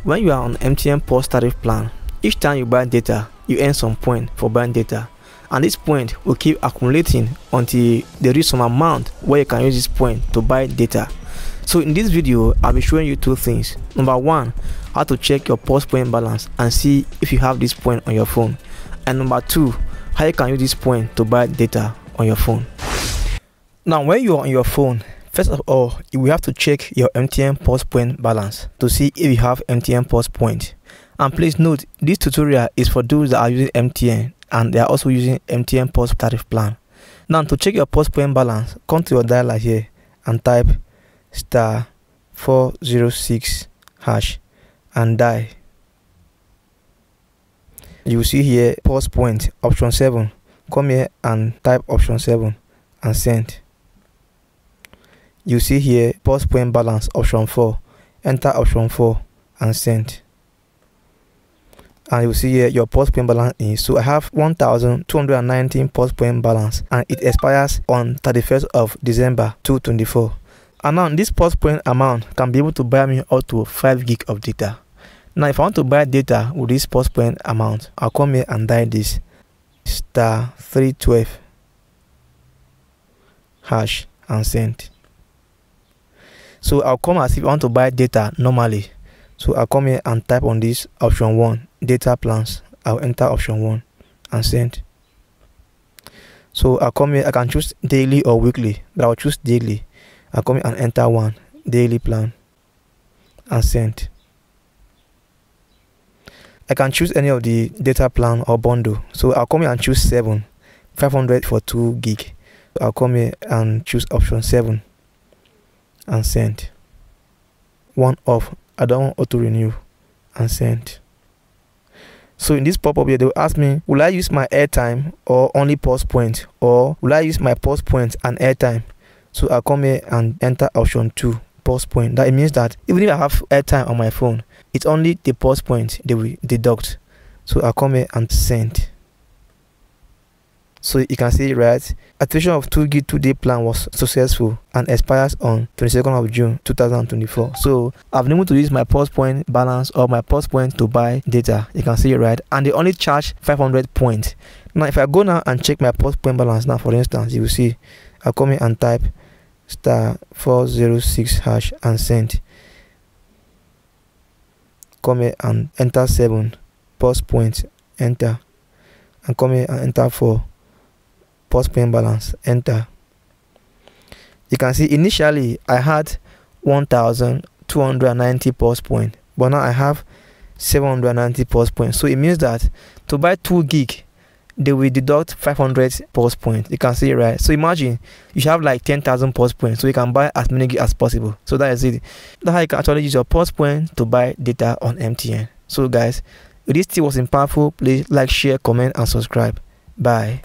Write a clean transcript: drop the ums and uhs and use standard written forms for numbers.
When you are on MTN Pulse tariff plan, each time you buy data, you earn some point for buying data, and this point will keep accumulating until there is some amount where you can use this point to buy data. So in this video, I'll be showing you two things. Number one, how to check your Pulse point balance and see if you have this point on your phone, and number two, how you can use this point to buy data on your phone. Now when you are on your phone, first of all, you will have to check your MTN Pulse point balance to see if you have MTN Pulse point. And please note, this tutorial is for those that are using MTN and they are also using MTN Pulse tariff plan. Now to check your Pulse point balance, come to your dialer here and type *406# and die. You will see here Pulse point option 7. Come here and type option 7 and send. You see here Pulse point balance option 4. Enter option 4 and send. And you see here your Pulse point balance is, so I have 1,219 Pulse point balance and it expires on 31st of December 2024. And now this Pulse point amount can be able to buy me up to 5 gig of data. Now if I want to buy data with this Pulse point amount, I'll come here and dial this *312# and send. So I'll come as if I want to buy data normally. So I'll come here and type on this option 1, data plans. I'll enter option 1 and send. So I'll come here, I can choose daily or weekly, but I'll choose daily. I'll come here and enter 1, daily plan and send. I can choose any of the data plan or bundle. So I'll come here and choose 7, 500 for 2 gig. I'll come here and choose option 7 and send. 1 off. I don't want auto renew and send. So in this pop-up here, they will ask me, will I use my airtime or only Pulse point, or will I use my Pulse point and airtime? So I'll come here and enter option 2, Pulse point. That means that even if I have airtime on my phone, it's only the Pulse point they will deduct. So I'll come here and send. So you can see, right, activation of 2 gig 2-day plan was successful and expires on 22nd of June 2024. So I've been able to use my Pulse point balance or my Pulse point to buy data. You can see, right, and they only charge 500 points. Now if I go now and check my Pulse point balance now, for instance, you will see I'll come here and type *406# and send. Come here and enter 7, Pulse point, enter, and come here and enter 4, Pulse point balance, enter. You can see initially I had 1,290 Pulse point, but now I have 790 Pulse points. So it means that to buy 2 gig, they will deduct 500 Pulse points. You can see, right? So imagine you have like 10,000 Pulse points, so you can buy as many gig as possible. So that is it. That's how you can actually use your Pulse point to buy data on MTN. So guys, if this tip was impactful, please like, share, comment and subscribe. Bye.